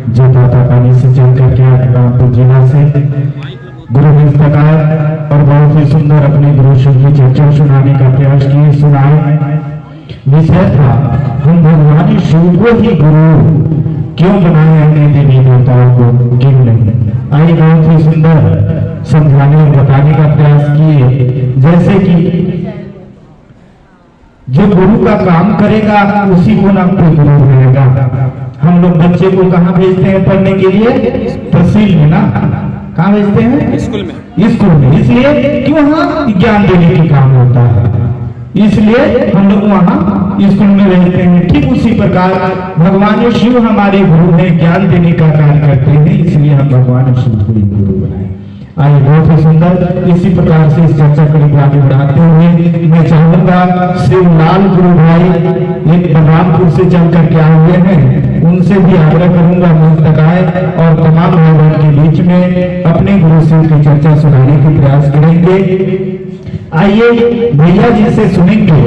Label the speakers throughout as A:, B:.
A: जयदाता पानी से चल करके रामपुर जिला से गुरु पुस्तकाय और बहुत ही सुंदर अपने गुरु की चर्चा सुनाने का प्रयास किए, सुनाए। विषय था हम भगवान शिव को ही गुरु क्यों बनाए, अन्य देवी देवताओं को क्यों नहीं। आइए बहुत ही सुंदर समझाने और बताने का प्रयास किए। जैसे कि जो गुरु का काम करेगा उसी को ना कोई गुरु रहेगा। हम लोग बच्चे को कहाँ भेजते हैं पढ़ने के लिए? तहसील में ना, कहाँ भेजते हैं? स्कूल में। स्कूल में इसलिए कि वहाँ ज्ञान देने के काम होता है, इसलिए हम लोग वहाँ स्कूल में भेजते हैं। ठीक उसी प्रकार भगवान शिव हमारे गुरु हैं, ज्ञान देने का कार्य करते हैं, इसलिए हम भगवान शिव को ही गुरु बनाए। आइए बहुत ही सुंदर इसी प्रकार से इस चर्चा को आगे बढ़ाते हुए मैं चाहूंगा शिवलाल गुरु भाई एक बलरामपुर से चल करके आए हुए हैं, उनसे भी आग्रह करूंगा मंच तक आए और तमाम भाइयों के बीच में अपने गुरु शिव की चर्चा सुनाने का प्रयास करेंगे। आइए भैया जी से सुनेंगे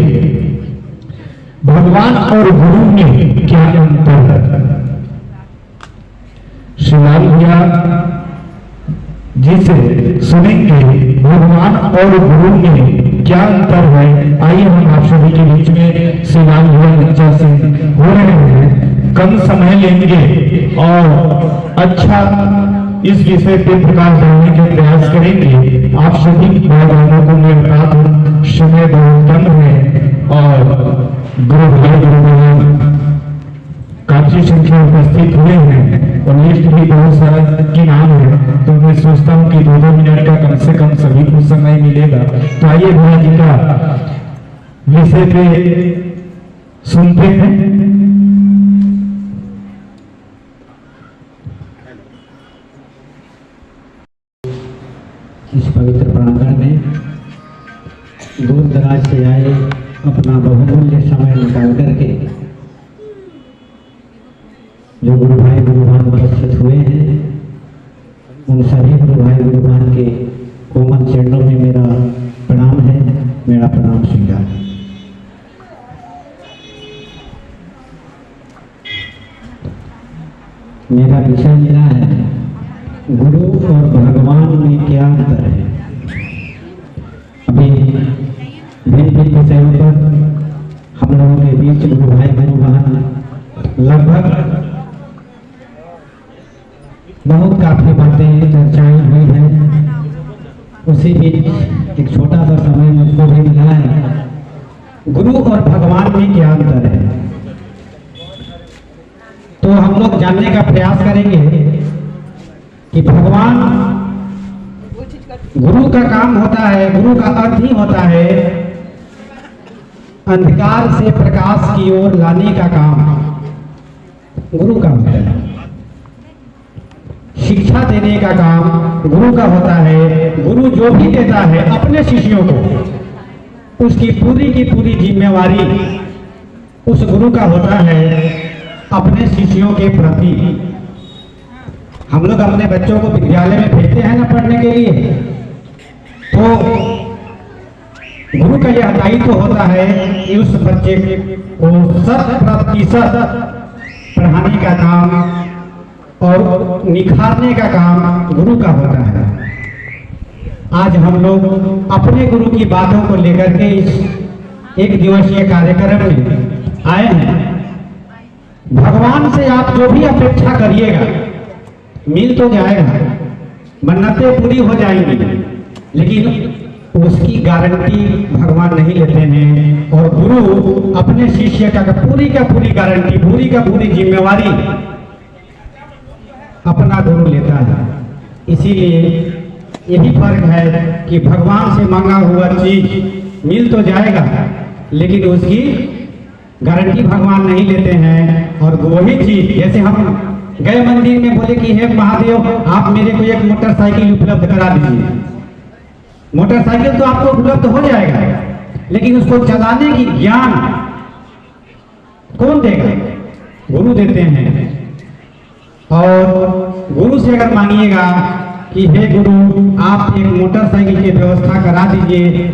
A: भगवान और गुरु में क्या अंतर है। शिवलाल भैया जी से सुनेंगे भगवान और गुरु में क्या अंतर है। आइए हम आप सभी के बीच में शिवलाल भैया बच्चा से हो रहे हैं, कम समय लेंगे और अच्छा इस विषय पे प्रकाश डालने के प्रयास करेंगे। आप सभी भाई बहनों को मैं बता दूं समय बहुत कम है और गुरु भैया काफी संख्या उपस्थित हुए हैं और लिस्ट भी बहुत सारा की नाम है, तो मैं सोचता हूँ कि 2-2 मिनट का कम से कम सभी को समय मिलेगा। तो आइए भैया जी का विषय पे सुनते हैं।
B: इस पवित्र प्रांगण में दूर दराज से आए अपना बहुमूल्य समय निकाल करके जो गुरु भाई गुरुवान उपस्थित हुए हैं, उन सभी गुरु भाई गुरुवान के कोमल चरणों में मेरा प्रणाम है, मेरा प्रणाम स्वीकार है। मेरा विषय मेरा है गुरु और भगवान में क्या अंतर है। अभी भिन्न विषयों पर हम लोगों के बीच गुरु भाई गुरुवान लगभग बहुत काफी बातें चर्चाएं हुई हैं। उसी बीच एक छोटा सा समय मुझको भी मिला है। गुरु और भगवान में क्या अंतर है, तो हम लोग जानने का प्रयास करेंगे कि भगवान गुरु का काम होता है, गुरु का अर्थ ही होता है अंधकार से प्रकाश की ओर लाने का काम गुरु का होता है। शिक्षा देने का काम गुरु का होता है। गुरु जो भी देता है अपने शिष्यों को, उसकी पूरी जिम्मेवारी उस गुरु का होता है अपने शिष्यों के प्रति। हम लोग अपने बच्चों को विद्यालय में भेजते हैं ना पढ़ने के लिए, तो गुरु का यह दायित्व होता है कि उस बच्चे को 100% पढ़ाने का काम और निखारने का काम गुरु का होता है। आज हम लोग अपने गुरु की बातों को लेकर के इस एक दिवसीय कार्यक्रम में आए हैं। भगवान से आप जो भी अपेक्षा करिएगा मिल तो जाएगा, मन्नतें पूरी हो जाएंगी, लेकिन उसकी गारंटी भगवान नहीं लेते हैं। और गुरु अपने शिष्य का पूरी गारंटी, पूरी जिम्मेवारी अपना गुरु लेता है। इसीलिए यही फर्क है कि भगवान से मांगा हुआ चीज मिल तो जाएगा, लेकिन उसकी गारंटी भगवान नहीं लेते हैं। और वही चीज जैसे हम गए मंदिर में बोले कि हे महादेव आप मेरे को एक मोटरसाइकिल उपलब्ध करा दीजिए। मोटरसाइकिल तो आपको उपलब्ध हो जाएगा, लेकिन उसको चलाने की ज्ञान कौन देगा? गुरु देते हैं। और गुरु से अगर मांगिएगा कि हे गुरु आप एक मोटरसाइकिल की व्यवस्था करा दीजिए,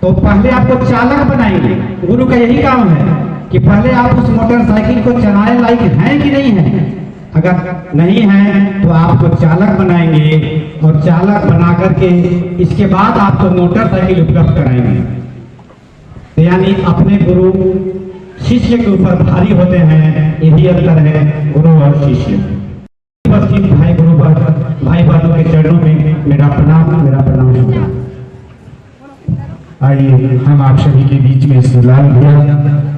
B: तो पहले आपको चालक बनाएंगे। गुरु का यही काम है कि पहले आप उस मोटरसाइकिल को चलाने लायक हैं कि नहीं है। अगर नहीं है तो आपको चालक बनाएंगे और चालक बना करके इसके बाद आपको मोटरसाइकिल उपलब्ध कराएंगे। तो यानी अपने गुरु शिष्य के ऊपर भारी होते हैं, यही अंतर है गुरु और शिष्य। उपस्थित भाई गुरु भाई बहनों के चरणों में मेरा प्रणाम होता है।
A: आइए हम आप सभी के बीच में श्री लाल भैया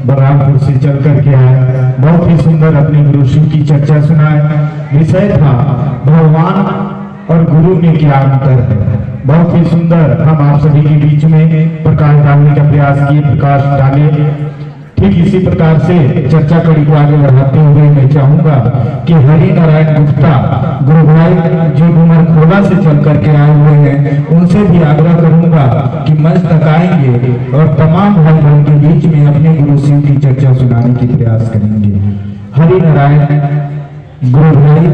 A: बलरामपुर से चल करके आए, बहुत ही सुंदर अपने गुरु शिव की चर्चा सुनाए। विषय था भगवान और गुरु में क्या अंतर है। बहुत ही सुंदर हम आप सभी के बीच में प्रकाश डालने का प्रयास किए, प्रकाश डाले। ठीक इसी प्रकार से चर्चा कड़ी को आगे बढ़ाते हुए मैं चाहूंगा कि हरि नारायण गुप्ता गुरु भाई जो डूमर खोला से चल करके आए हुए हैं, उनसे भी आग्रह करूंगा कि मंच तक आएंगे और तमाम भाई बहन के बीच में अपने गुरु शिव की चर्चा सुनाने की प्रयास करेंगे। हरि नारायण गुरु भाई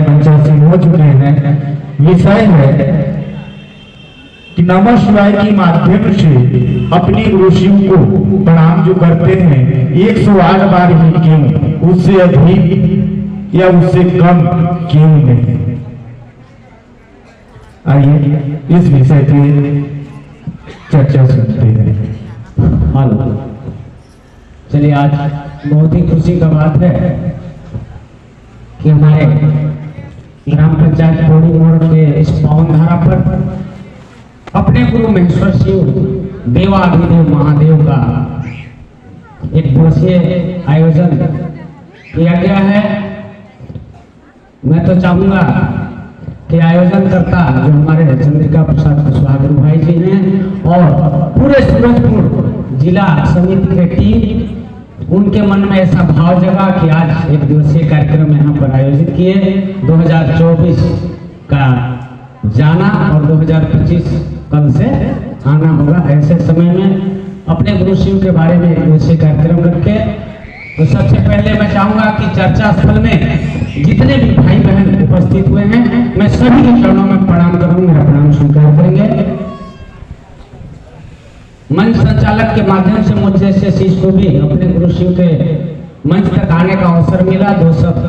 A: मंचासीन हो चुके हैं। विषय है कि नमः शिवाय के माध्यम से अपने गुरु शिव को प्रणाम जो करते हैं 108 बार ही क्यों, उससे अधिक या उससे कम क्यों नहीं। आइए इस विषय की चर्चा सुनते हैं।
C: हेलो, चलिए आज बहुत ही खुशी का बात है कि हमारे ग्राम पंचायत बोड़ी मोड़ के इस पावन धारा पर अपने गुरु महेश्वर शिव देवाधिदेव महादेव का एक दिवसीय आयोजन किया गया है। मैं तो चाहूंगा कि आयोजन करता जो हमारे चंद्रिका प्रसाद कुशवाहा गुरु भाई जी हैं और पूरे सूरजपुर जिला समिति के टीम, उनके मन में ऐसा भाव जगा कि आज एक दिवसीय कार्यक्रम यहाँ पर आयोजित किए। 2024 का जाना और 2025 कल से आना होगा। ऐसे समय में अपने गुरु शिव के बारे में ऐसे कार्यक्रम रखे। तो सबसे पहले मैं चाहूंगा कि चर्चा स्थल में जितने भी भाई बहन उपस्थित हुए हैं, मैं सभी के चरणों में प्रणाम करूंगा, मेरा प्रणाम स्वीकार करेंगे। मंच संचालक के माध्यम से मुझ जैसे शिष्य को भी अपने गुरु शिव के मंच तक आने का अवसर मिला, 2 शब्द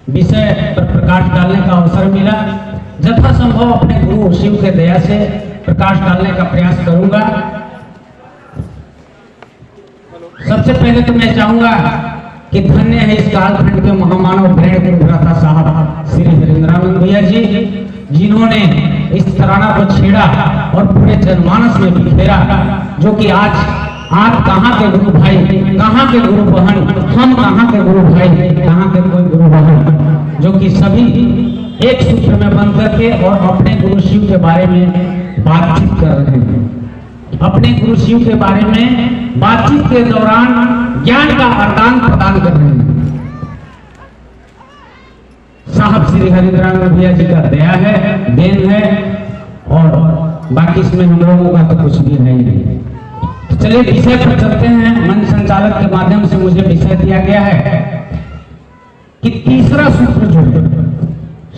C: विषय पर प्रकाश डालने का अवसर मिला। यथासंभव अपने गुरु शिव के दया से प्रकाश डालने का प्रयास करूंगा। सबसे पहले तो मैं चाहूंगा कि धन्य है इस कालखंड के महामानव ब्रह्म गुरुभ्राता साहब श्री हरिंद्रानंद भैया जी, जिन्होंने इस तराना को छेड़ा और पूरे जनमानस में बिखेरा, जो कि आज आप कहाँ के गुरु भाई, कहाँ के गुरु बहन, हम कहाँ के गुरु भाई, कहाँ के कोई गुरु बहन, जो कि सभी एक सूत्र में बंध करके और अपने गुरु शिव के बारे में बातचीत कर रहे हैं। अपने गुरु शिव के बारे में बातचीत के दौरान ज्ञान का आदान प्रदान कर रहे हैं। साहब श्री हरिंद्रानंद भैया जी का दया है, देन है, और बाकी इसमें हम लोगों का तो कुछ भी है ही नहीं। तो चलिए विषय पर चलते हैं। मंच संचालक के माध्यम से मुझे विषय दिया गया है कि तीसरा सूत्र जो है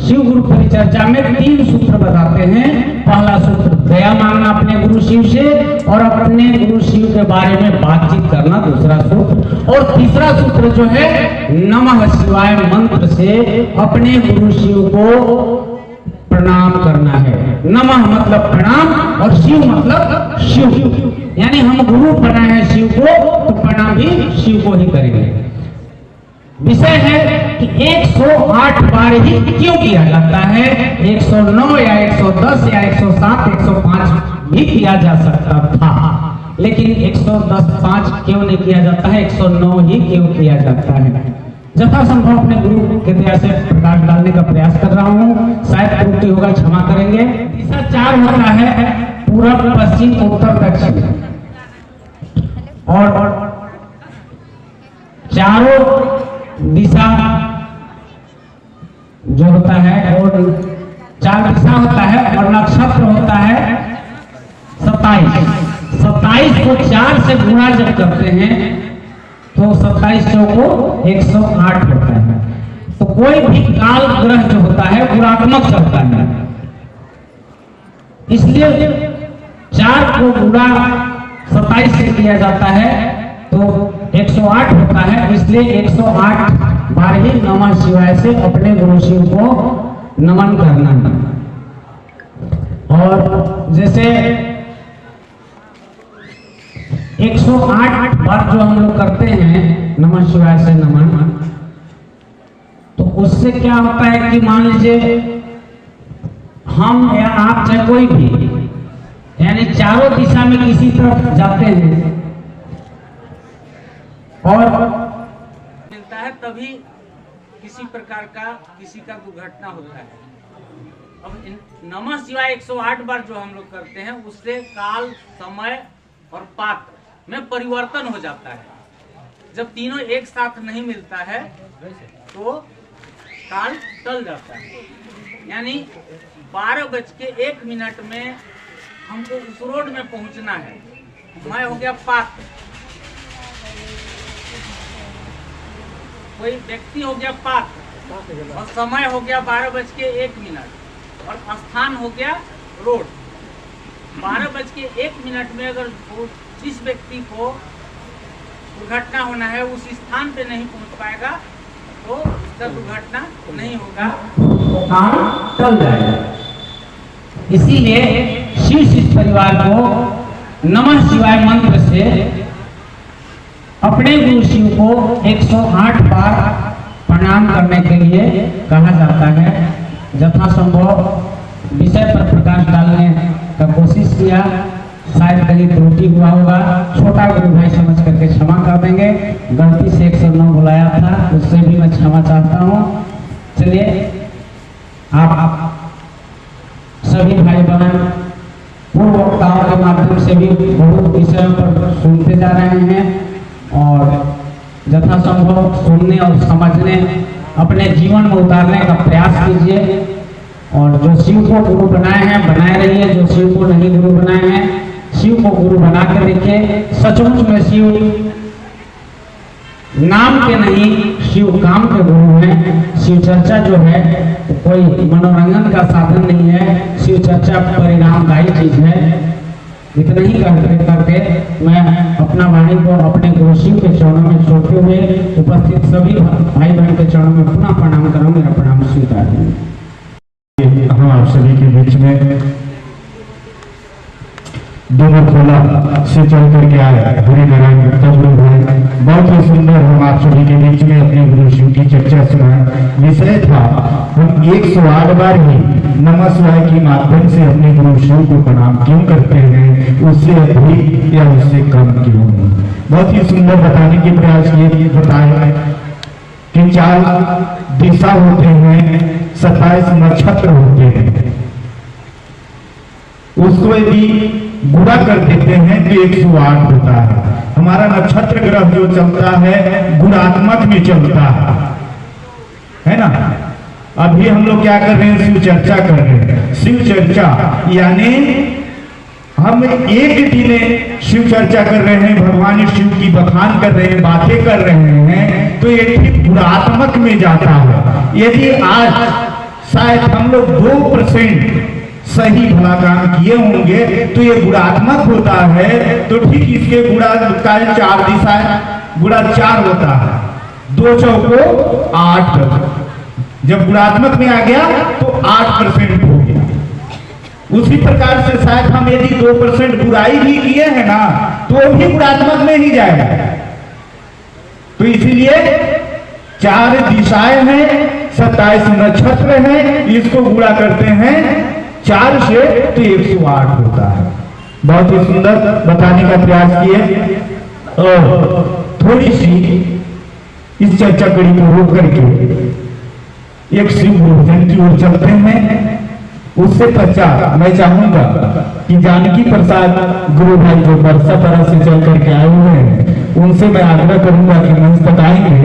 C: शिव गुरु परिचर्चा में 3 सूत्र बताते हैं। पहला सूत्र दया मांगना अपने गुरु शिव से और अपने गुरु शिव के बारे में बातचीत करना, दूसरा सूत्र। और तीसरा सूत्र जो है नमः शिवाय मंत्र से अपने गुरु शिव को प्रणाम करना है। नमः मतलब प्रणाम और शिव मतलब शिव, यानी हम गुरु बनाए हैं शिव को तो प्रणाम भी शिव को ही करेंगे। विषय है कि 108 बार ही क्यों किया जाता है। 109 या 110 या 107, 105 भी किया जा सकता था, लेकिन 110-5 क्यों नहीं किया जाता है, 109 ही क्यों किया जाता है। यथासंभव अपने गुरु के दया से प्रकाश डालने का प्रयास कर रहा हूँ, शायद त्रुटि होगा, क्षमा करेंगे। दिशा 4 होता है पूरब, पश्चिम, उत्तर, दक्षिण, और चारों दिशा जो होता है और 4 दिशा होता है और नक्षत्र होता है 27। 27 को 4 से गुणा जब करते हैं तो 27 चौको 108 होता है। तो कोई भी काल ग्रह जो होता है गुणात्मक चलता है, इसलिए 4 को गुणा 27 से किया जाता है तो तो 108 होता है, इसलिए 108 बार ही नमः शिवाय से अपने गुरु शिव को नमन करना है। और जैसे 108 बार जो हम लोग करते हैं नमः शिवाय से नमन, तो उससे क्या होता है कि मान लीजिए हम या आप चाहे कोई भी, यानी चारों दिशा में किसी तरफ जाते हैं और
D: मिलता है, तभी किसी प्रकार का किसी का दुर्घटना होता है। अब नमः शिवाय 108 बार जो हम लोग करते हैं उससे काल, समय और पात्र में परिवर्तन हो जाता है। जब तीनों एक साथ नहीं मिलता है तो काल टल जाता है, यानी 12:01 में हमको उस रोड में पहुंचना है। मैं हो गया पात्र, कोई व्यक्ति हो गया पात्र, और समय हो गया 12:01 और स्थान हो गया रोड। 12:01 में अगर जिस व्यक्ति को दुर्घटना होना है उस स्थान पे नहीं पहुंच पाएगा तो उसका दुर्घटना नहीं होगा,
C: तो काम टल जाएगा। इसीलिए शीर्ष इस परिवार को नमः शिवाय मंत्र से अपने गुरु शिव को 108 बार प्रणाम करने के लिए कहा जाता है। यथासंभव विषय पर प्रकाश डालने का कोशिश किया, शायद कहीं त्रुटि हुआ होगा, छोटा गुरु भाई समझ करके क्षमा कर देंगे। गलती से 109 बुलाया था, उससे भी मैं क्षमा चाहता हूँ। चलिए आप सभी भाई बहन पूर्व वक्ताओं के माध्यम से भी बहुत विषयों पर सुनते जा रहे हैं और यथासंभव सुनने और समझने, अपने जीवन में उतारने का प्रयास कीजिए। और जो शिव को गुरु बनाए हैं बनाए रहिए, जो शिव को नहीं गुरु बनाए हैं शिव को गुरु बना कर देखिए। सचमुच में शिव नाम के नहीं, शिव काम के गुरु हैं। शिव चर्चा जो है कोई मनोरंजन का साधन नहीं है, शिव चर्चा परिणामदायी चीज है। इतना ही करके मैं अपना वाणी को अपने गुरु शिव के चरणों में छोड़ते हुए उपस्थित सभी भाई बहन के चरणों में पुनः प्रणाम करूँ। मेरा प्रणाम स्वीकार करें।
A: हम आप सभी के बीच में डोगर खोला से चल करके आए हरिनारायण गुप्ता गुरु भाई, बहुत ही सुंदर हम आप सभी के बीच में अपने गुरु शिव की चर्चा सुनाए। विषय था हम 108 बार ही नमः शिवाय के माध्यम से अपने गुरु शिव को प्रणाम क्यों करते हैं, उससे अधिक या उससे कम क्यों नहीं। बहुत ही सुंदर बताने के प्रयास किए, बताए कि 4 दिशा होते हैं, 27 नक्षत्र होते हैं, उसको यदि बुरा कर देते हैं तो 108 होता है। हमारा नक्षत्र ग्रह जो चलता है गुणात्मक में चलता है ना। अभी हम लोग क्या कर रहे हैं, शिव चर्चा कर रहे हैं। शिव चर्चा यानी हम एक दिन शिव चर्चा कर रहे हैं, भगवान शिव की बखान कर रहे हैं, बातें कर रहे हैं, तो ये ठीक गुणात्मक में जाता है। यदि आज शायद हम लोग 2% सही भला काम किए होंगे तो ये गुणात्मक होता है, तो ठीक इसके गुणा का 4 दिशा है, गुणा 4 होता है, 2 चौको 8। जब गुणात्मक में आ गया तो 8% हो गया। उसी प्रकार से शायद हम यदि 2% बुराई भी किए हैं ना तो भी गुणात्मक में ही जाएगा। तो इसीलिए 4 दिशाएं हैं, 27 नक्षत्र हैं, इसको गुणा करते हैं 4 से तो 108 होता है। बहुत ही सुंदर बताने का प्रयास किए और थोड़ी सी इस चर्चा कड़ी को रोक करके एक शिव भोजन की ओर चलते हैं। उससे पश्चात मैं चाहूंगा कि जानकी प्रसाद गुरु भाई जो बरसा तरह से चल करके आए हुए हैं, उनसे मैं आग्रह करूंगा कि मंच तक आएंगे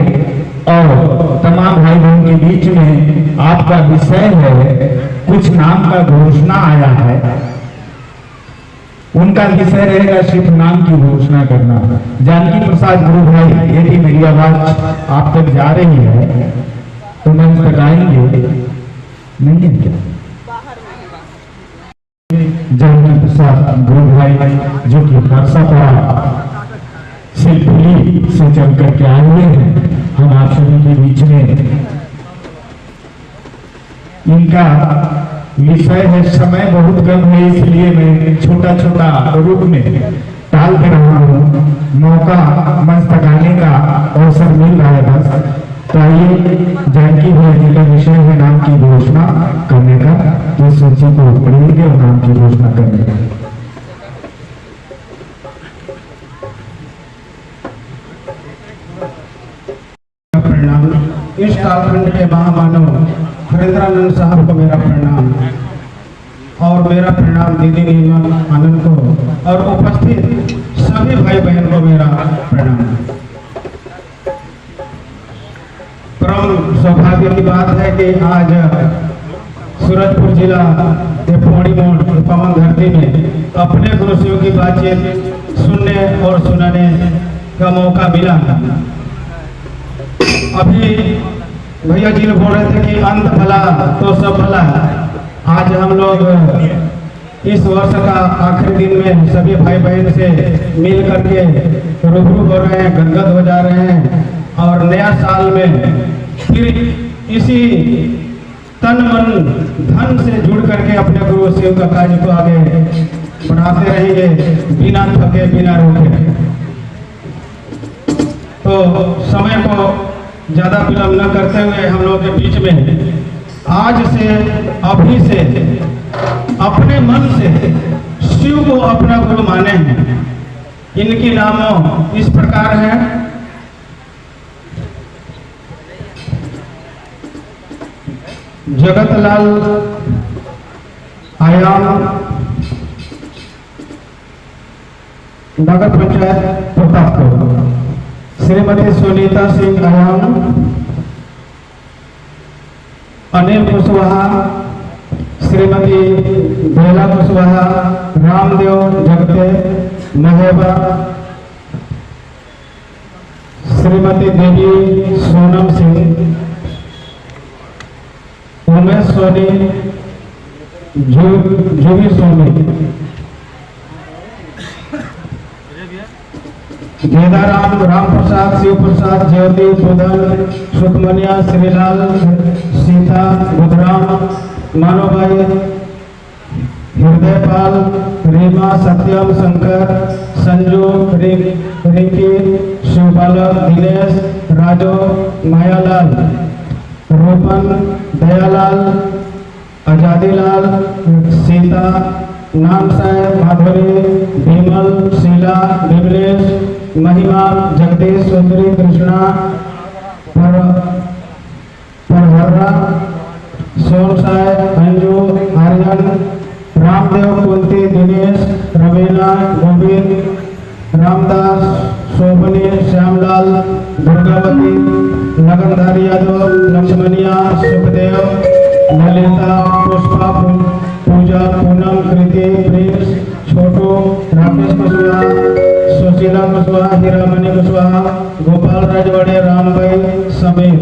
A: और तमाम भाई बहन के बीच में आपका विषय है, कुछ नाम का घोषणा आया है, उनका विषय रहेगा सिर्फ नाम की घोषणा करना। जानकी प्रसाद गुरु भाई यदि मेरी आवाज आप तक जा रही है तो मंच तक आएंगे, नहीं है क्या? जानकी प्रसाद गुरु भाई जो कि नरसापुरा शिवपुरी से चल करके आए हुए हैं हम आप सभी के बीच में। इनका विषय है समय बहुत कम है, इसलिए मैं छोटा छोटा रूप में टाल कर रहा हूँ। मौका मंच तक आने का अवसर मिल रहा है बस। तो आइए जानकी भैया जी का विषय है नाम की घोषणा करने का, तो सूची को पढ़ेंगे और नाम की घोषणा करेंगे।
B: प्रणाम। इस कालखंड के महामानव हरेंद्रानंद साहब को मेरा प्रणाम और मेरा प्रणाम दीदी नीमा आनंद को और उपस्थित सभी भाई बहन को मेरा प्रणाम। परम सौभाग्य की बात है कि आज सूरजपुर जिला के पौड़ी मोड़ पवन धरती में अपने गुरुशिव की बातचीत सुनने और सुनाने का मौका मिला। अभी भैया जी ने बोल रहे थे कि अंत भला तो सब भला। आज हम लोग इस वर्ष का आखिरी दिन में सभी भाई बहन से मिल करके रूबरू हो रहे हैं, गदगद हो जा रहे हैं और नया साल में फिर इसी तन मन धन से जुड़ करके अपने गुरु शिव का कार्य को आगे बढ़ाते रहेंगे बिना थके बिना रोके। तो समय को ज्यादा विलंब न करते हुए हम लोग के बीच में आज से अभी से अपने मन से शिव को अपना गुरु माने हैं। इनकी नामों इस प्रकार है। जगतलाल आयाम नगर पंचायत प्रतापपुर, श्रीमती सुनीता सिंह आयाम, अनिल कुशवाहा, श्रीमती बेला कुशवाहा, रामदेव जगते महेबा, श्रीमती देवी सोनम सिंह, उमेश सोनी, जूही सोनी, गेदाराम, राम प्रसाद, शिव प्रसाद, ज्योति, बुधन, सुखमनिया, श्रीलाल, सीता, बुधराम, मानोभाई, हृदयपाल, रीमा, सत्यम, शंकर, संजू, रिंकी, शिवपालक, दिनेश, राजो, मायालाल, रूपन, दयालाल, आजादीलाल, सीता, नाम साहेब, माधुरी, विमल, शीला, विमलेश, महिमा, जगदीश, सुंदरी, कृष्णा, परहरा, सोन साहेब, अंजू, आर्यन, रामदेव, कुंती, दिनेश, रवीना, गोविंद, रामदास, शोभनी, श्यामलाल, दुर्गावती, लगनधारी यादव, लक्ष्मणिया, सुखदेव, ललिता, पुष्पा, पूजा, पूनम, कृति, प्रिंस, छोटू, राकेश कुशवाहा, सुशीला कुशवाहा, हीरामणि कुशवाहा, गोपाल राजवाड़े, रामभाई, समीर,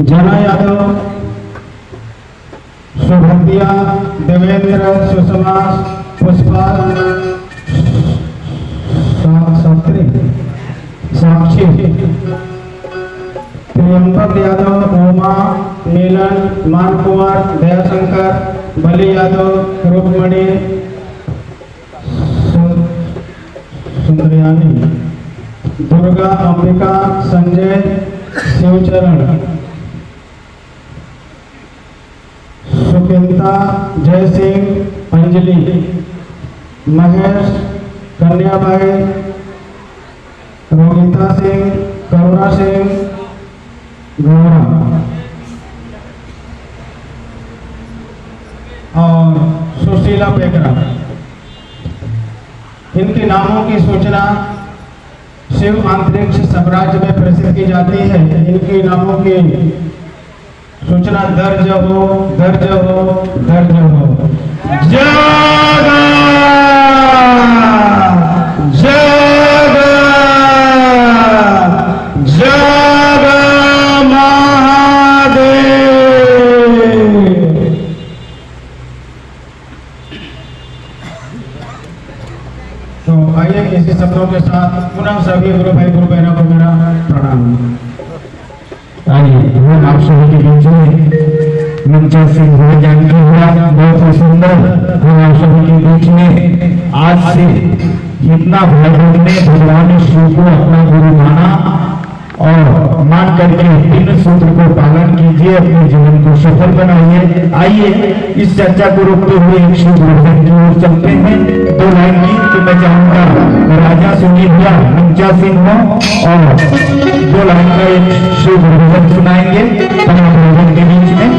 B: जना यादव, सुभद्रिया, देवेंद्र, सुषमा, पुष्पा, साक्षी, प्रियंपक यादव, उमा, नीलन, मान कुमार, दयाशंकर, बलि यादव, रूपमणि, सुंदरयानी, दुर्गा, अंबिका, संजय, शिवचरण, सुकेंता, जय सिंह, अंजलि, महेश, कन्याबाई, रोहिता सिंह, करुणा सिंह, गौरा और सुशीला पेकरा। इनके नामों की सूचना शिव अंतरिक्ष साम्राज्य में प्रसिद्ध की जाती है। इनके नामों की सूचना दर्ज हो, दर्ज हो, दर्ज हो। जय जय जय महादेव। तो आइए इसी शब्दों के साथ पुनः सभी गुरु भाई गुरु बहनों को मेरा प्रणाम।
A: आइए हम आप सभी के बीच में मंचा सिंह हो जानकी हुआ बहुत ही सुंदर हम आप सभी के बीच में आज से इतना भाई ने भगवान शिव को अपना गुरु माना और मान करके तीन सूत्र को पालन कीजिए, अपने जीवन को सफल बनाइए। आइए इस चर्चा को रोकते हुए एक शिव गुरुजन की ओर चलते हैं। दो लाइन गीत तो मैं चाहूंगा राजा सुनील भैया मंचा सिंह हो और दो लाइन का एक शिव गुरुजन सुनाएंगे गुरुजन के बीच में।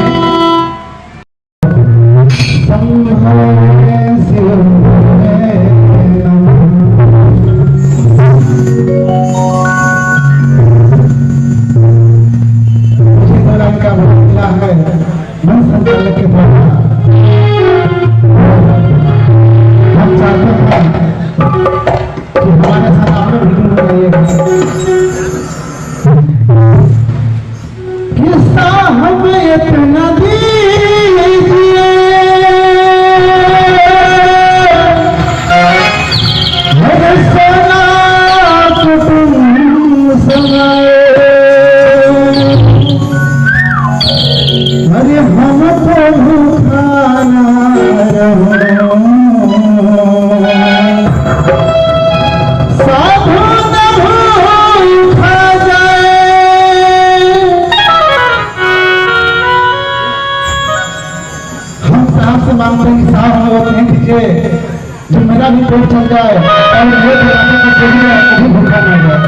B: जो मेरा भी पेट चल जाए और ये कभी भूखा ना जाए।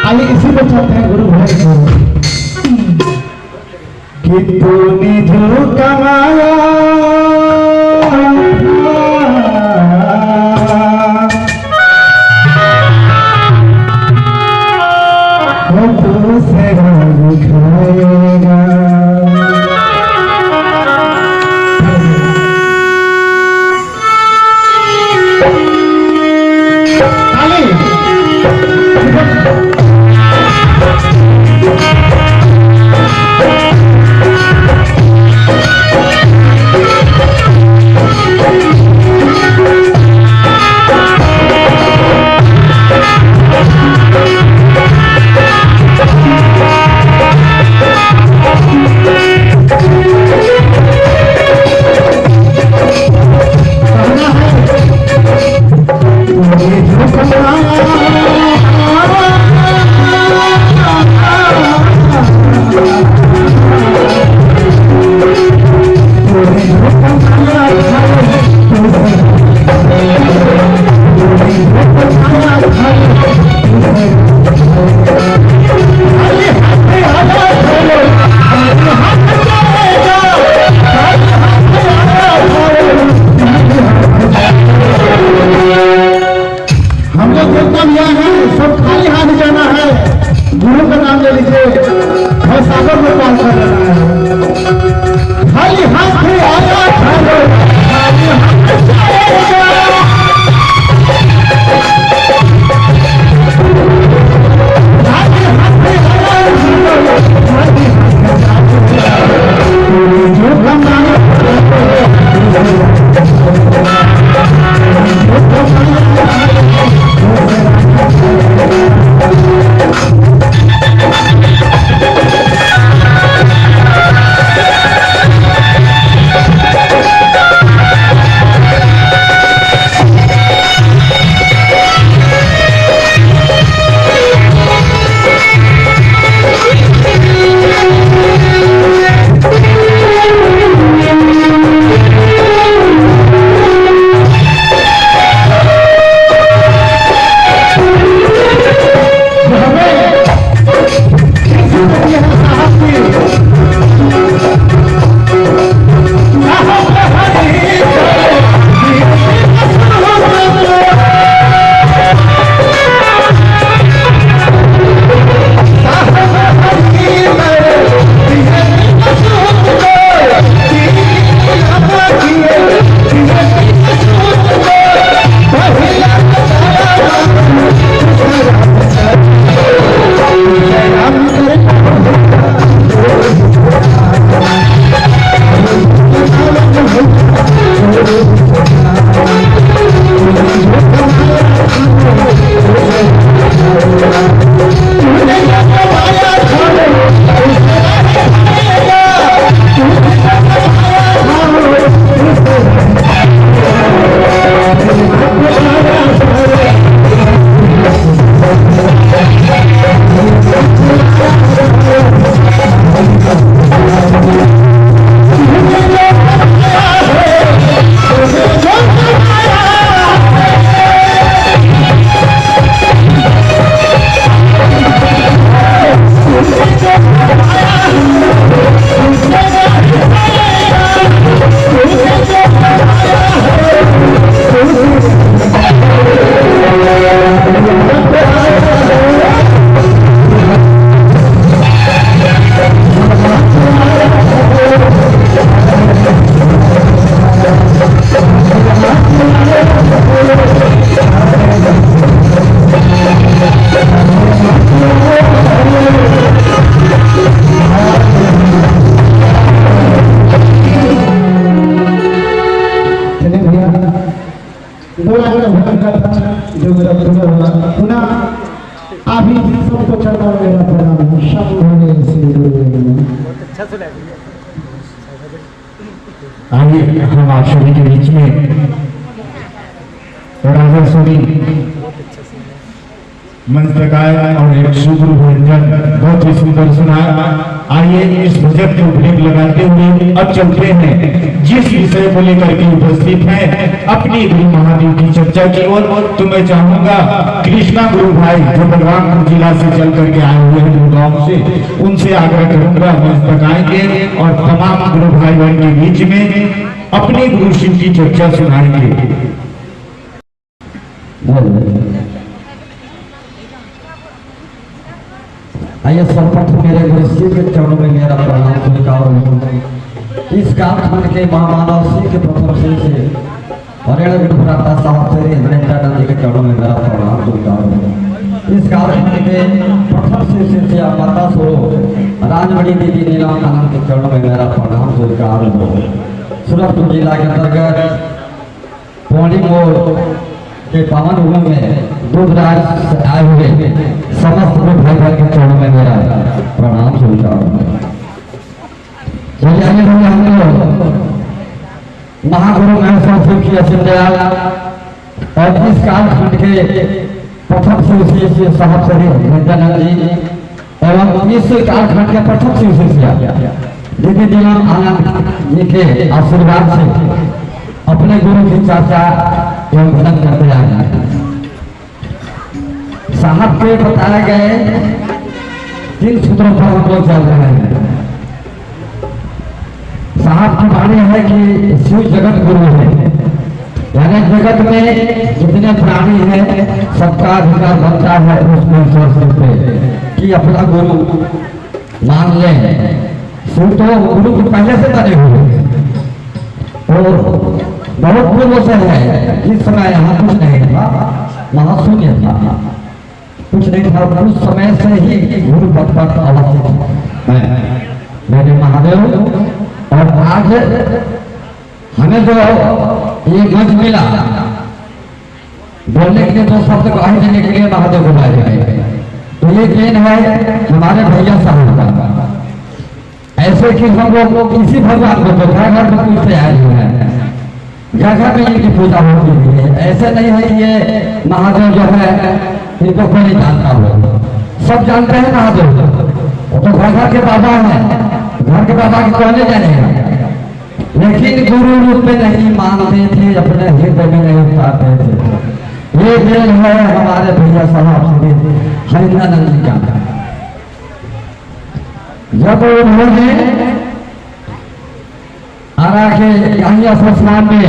B: आइए इसी पर चलते हैं गुरु भाई को कि तूने जो कमाया वो तो से खाएगा। मेरा पुनः आप ही सबको चरणों में मेरा प्रणाम। शंभुने श्री गुरुदेव।
A: आइए हम आप सभी के बीच में राजा सुनी मंत्रकाय और एक सुगुरु व्यंजन बहुत ही सुंदर सुनाया। आइए इस भजन के ब्रेक लगाते हुए अब चलते हैं जिस विषय को लेकर के उपस्थित हैं अपनी गुरु महादेव की चर्चा की ओर। तो मैं चाहूंगा कृष्णा गुरु भाई जो बलरामपुर जिला से चल करके आए हुए हैं गुड़गांव से, उनसे आग्रह करूंगा मंत्रकाएंगे और तमाम गुरु भाई बहन के बीच में अपने गुरु शिव की चर्चा सुनाएंगे।
E: आइए सर्वप्रथम मेरे गुरु शिव के चरणों में मेरा प्रणाम स्वीकार। इस कालखंड के महामानव शिव के प्रथम शिव से हरियाणा विभ्राता साहब श्री हरिंद्रानंद जी के चरणों में मेरा प्रणाम स्वीकार। इस कालखंड के प्रथम शिव से माता स्वरूप राजमणि देवी नीलाम आनंद के चरणों में मेरा प्रणाम स्वीकार। सूरजपुर जिला के अंतर्गत पौड़ी मोड़ के पावन भूमि में दूरदराज से आए हुए समस्त भाई बहन के चरणों में मेरा प्रणाम स्वीकार। हम लोग महागुरु महेश्वर शिव की असीम दयाल और इस कालखंड के प्रथम शिव श्री साहब श्री हरिंद्रानंद जी एवं इस कालखंड के प्रथम शिव शिष्य दीदी दीवान आनंद जी के आशीर्वाद से अपने गुरु की चर्चा एवं भजन करते आए। साहब के बताए गए 3 सूत्रों पर हम लोग चल रहे हैं। साहब की वाणी है कि शिव जगत गुरु है, यानी जगत में जितने प्राणी हैं सबका अधिकार बनता है उसमें शिव पे कि अपना गुरु मान ले। शिव तो गुरु को पहले से बने हुए और बहुत पूर्व से है। जिस समय यहाँ कुछ नहीं था, महाशून्य था, कुछ नहीं था, उस समय से ही गुरु पद पर अवस्थित है मेरे महादेव। और आज हमें जो ये मंच मिला बोलने के लिए, 2 शब्द गवाही देने के लिए महादेव को बुलाए गए, तो ये देन है हमारे भैया साहब का। ऐसे कि हम लोग किसी भगवान को तो घर में पूछते आए हुए हैं, जगह में इनकी पूजा होती है। ऐसे नहीं है कि ये महादेव जो है इनको कोई नहीं जानता हो, सब जानते हैं महादेव। वो तो घर के बाबा है, घर के बाबा की कहने जाने, लेकिन गुरु रूप में नहीं मानते थे, अपने हृदय में नहीं उतारते थे। ये दिल है हमारे भैया साहब श्री हरिंद्रानंद जी का। जब उन्होंने आरा के यहाँ संस्थान में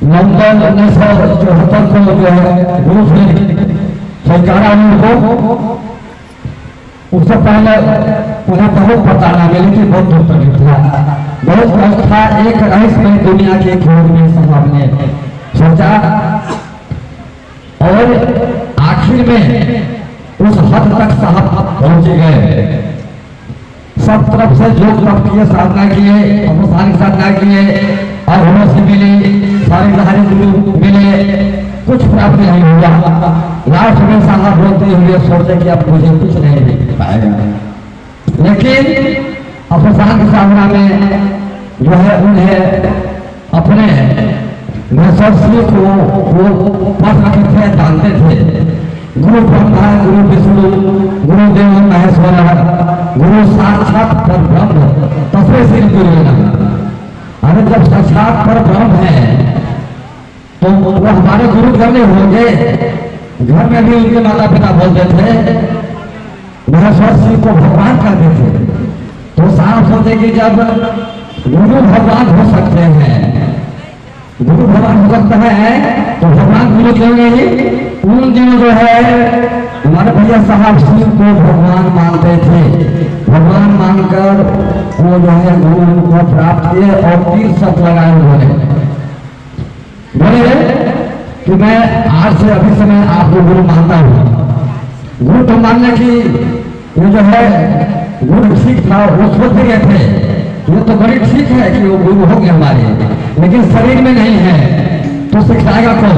E: नवंबर 1974 को जो है गुरु से स्वीकारा उनको, उससे पहले उन्हें बहुत पता ना मिली कि बहुत दुख था, बहुत कष्ट था। एक रहस्यमय दुनिया के खोज में साहब ने सोचा और आखिर में उस हद तक साहब पहुंच गए। सब तरफ से जो तप किए, साधना किए, अनुष्ठान की साधना किए और होने से मिली, सारे लहरी गुरु मिले, कुछ प्राप्त नहीं हुआ। लास्ट में साहब बोलते हुए सोचे कि अब मुझे कुछ नहीं दे पाएगा, लेकिन अनुष्ठान की साधना में जो है उन्हें अपने महेश्वर को वो पढ़ रखे थे, जानते थे। गुरु ब्रह्मा, गुरु विष्णु, गुरुदेव महेश्वर, गुरु साक्षात पर ब्रह्म तस्में श्री गुरु नमः। अरे जब साक्षात पर ब्रह्म है तो वो हमारे गुरु घर में होंगे। घर में भी उनके माता पिता बोलते थे, महेश्वर शिव को भगवान कहते थे। तो साहब सोचे कि जब गुरु भगवान हो सकते हैं, गुरु भगवान हो सकता है तो भगवान गुरु क्यों नहीं। उन दिनों जो है हमारे भैया साहब शिव को भगवान मानते थे, भगवान मानकर वो जो है गुरु को प्राप्त किए और 3 शब्द लगाए उन्होंने, बोले कि मैं आज से अभी समय आपको गुरु मानता हूँ। गुरु तो मानने की ये जो है गुरु ठीक था, वो सोच गए थे ये तो बड़ी ठीक है कि वो गुरु हो गए हमारे, लेकिन शरीर में नहीं है तो सिखाएगा कौन।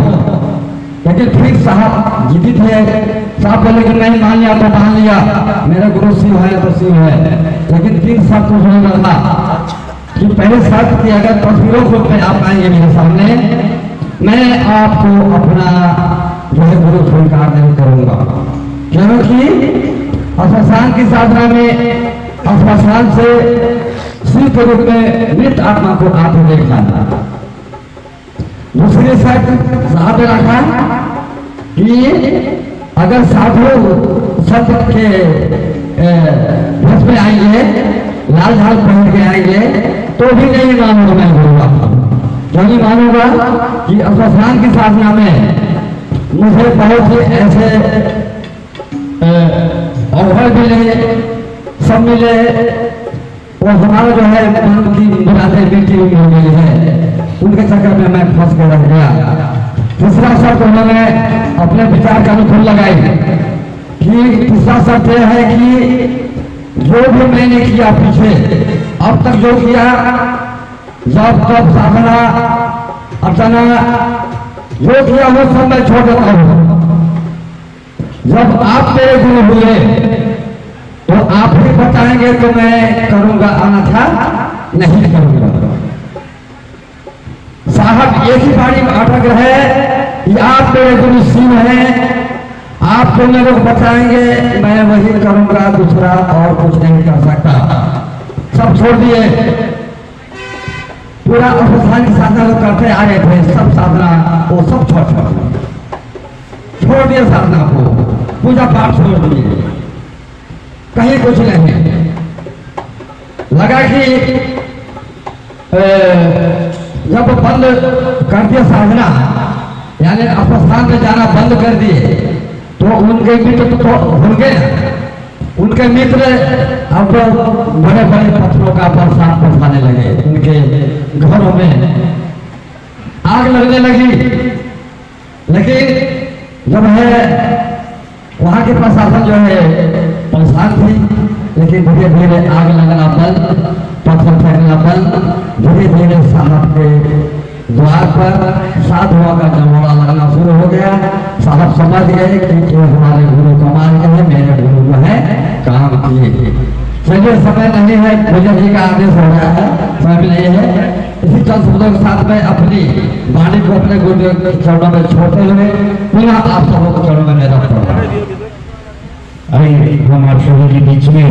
E: लेकिन फिर साहब जिद्दी थे, साहब बोले कि नहीं मान लिया तो मान लिया, मेरा गुरु शिव है तो शिव है। लेकिन तीन शर्त उसने रखा कि पहले शर्त की अगर तस्वीरों को पे आप आएंगे मेरे सामने, मैं आपको अपना जो है गुरु स्वीकार नहीं करूंगा, क्योंकि श्मशान की साधना में श्मशान से शिव के रूप में मृत आत्मा को आते देखा। दूसरी शर्त साहब ने रखा कि अगर साधु संत के भस में आएंगे, लाल झाल पहन के आएंगे, तो भी नहीं मानूंगा मैं गुरु का। क्यों नहीं मानूंगा कि श्मशान की साधना में मुझे बहुत से ऐसे अवसर मिले, सब मिले, और हमारा जो है मन की बुराते बेटी मिल गई है, उनके चक्कर में मैं फंस के रह गया। तीसरा शर्त उन्होंने अपने विचार का अनुकूल लगाई कि तीसरा शर्त यह है कि जो भी मैंने किया पीछे अब तक जो किया, जब तब साधना अर्चना जो किया वो सब मैं छोड़ देता हूँ। जब आप मेरे गुरु हुए तो आप ही बताएंगे तो मैं करूंगा, अन्यथा नहीं करूंगा। साहब एक ही बारी में अटक रहे कि आप मेरे गुरु शिव हैं, आप तो मेरे को बताएंगे, मैं वही करूंगा, दूसरा और कुछ नहीं कर सकता। सब छोड़ दिए, पूरा श्मशान की साधना जो करते आ रहे थे, सब साधना वो सब छोड़ दिए, साधना को, पूजा पाठ छोड़ दिए, कहीं कुछ नहीं। लगा कि जब बंद कर दिया साधना, यानी श्मशान में जाना बंद कर दिए, तो उनके मित्र तो भूल गए। उनके मित्र अब बड़े बड़े पत्थरों का बरसात बरसाने लगे, उनके घरों में आग लगने लगी। लेकिन जब है वहां के प्रशासन जो है परेशान थी, लेकिन धीरे धीरे आग लगना बंद, पत्थर फेंकना बंद, धीरे धीरे साहब के द्वार पर साधुओं का जमावड़ा लगना शुरू हो गया। साहब समझ गए कि ये हमारे गुरु कमाल के हैं, मेरे गुरु जो है काम किए। चलिए समय नहीं है, पूजा जी का आदेश हो रहा है, समय नहीं है। इसी चंद शब्दों के साथ में अपनी वाणी को अपने गुरुदेव के चरणों में छोड़ते हुए पुनः आप सबों को चरणों में रखता हूँ।
A: आइए हम आप सभी के बीच में